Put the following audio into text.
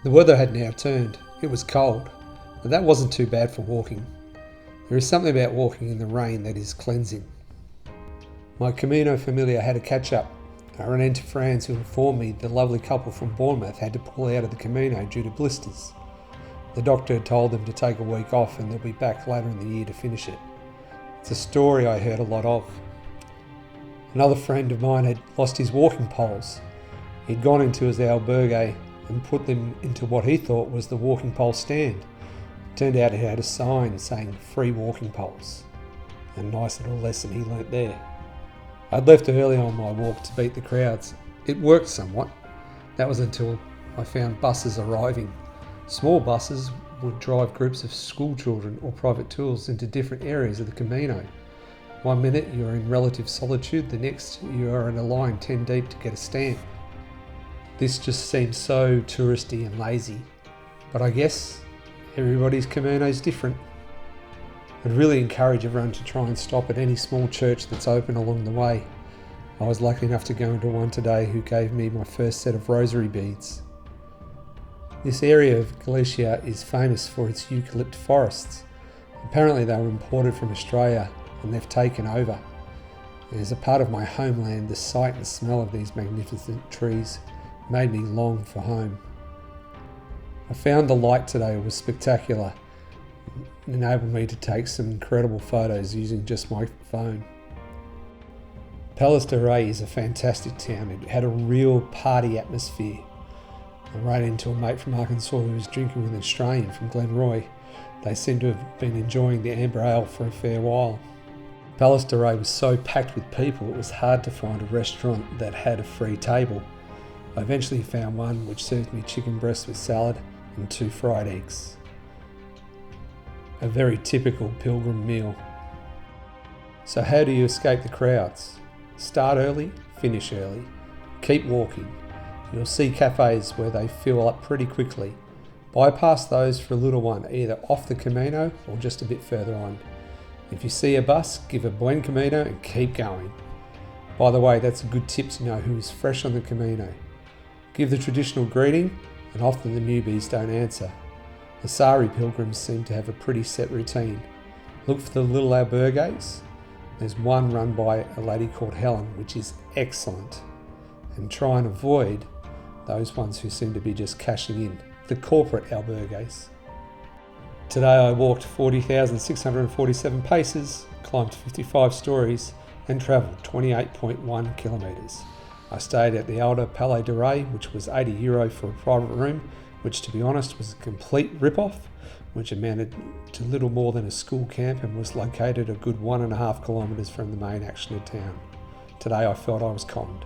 The weather had now turned. It was cold, but that wasn't too bad for walking. There is something about walking in the rain that is cleansing. My Camino familiar had a catch-up. I ran into Franz, who informed me the lovely couple from Bournemouth had to pull out of the Camino due to blisters. The doctor had told them to take a week off and they'll be back later in the year to finish it. It's a story I heard a lot of. Another friend of mine had lost his walking poles. He'd gone into his albergue and put them into what he thought was the walking pole stand. It turned out it had a sign saying free walking poles. A nice little lesson he learnt there. I'd left early on my walk to beat the crowds. It worked somewhat. That was until I found buses arriving. Small buses would drive groups of school children or private tours into different areas of the Camino. 1 minute you're in relative solitude, the next you are in a line 10 deep to get a stamp. This just seems so touristy and lazy, but I guess everybody's Camino's different. I'd really encourage everyone to try and stop at any small church that's open along the way. I was lucky enough to go into one today who gave me my first set of rosary beads. This area of Galicia is famous for its eucalypt forests. Apparently they were imported from Australia and they've taken over. As a part of my homeland, the sight and smell of these magnificent trees made me long for home. I found the light today was spectacular. It enabled me to take some incredible photos using just my phone. Palos de Rey is a fantastic town. It had a real party atmosphere. I ran into a mate from Arkansas who was drinking with an Australian from Glenroy. They seemed to have been enjoying the amber ale for a fair while. Palos de Rey was so packed with people it was hard to find a restaurant that had a free table. I eventually found one which served me chicken breast with salad and 2 fried eggs. A very typical pilgrim meal. So how do you escape the crowds? Start early, finish early. Keep walking. You'll see cafes where they fill up pretty quickly. Bypass those for a little one, either off the Camino or just a bit further on. If you see a bus, give a buen camino and keep going. By the way, that's a good tip to know who is fresh on the Camino. Give the traditional greeting, and often the newbies don't answer. The Sari pilgrims seem to have a pretty set routine. Look for the little albergues. There's one run by a lady called Helen, which is excellent. And try and avoid those ones who seem to be just cashing in, the corporate albergues. Today I walked 40,647 paces, climbed 55 stories and travelled 28.1 kilometres. I stayed at the Alda Palais de Rey, which was €80 for a private room, which to be honest was a complete rip-off, which amounted to little more than a school camp and was located a good 1.5 kilometres from the main action of town. Today I felt I was conned.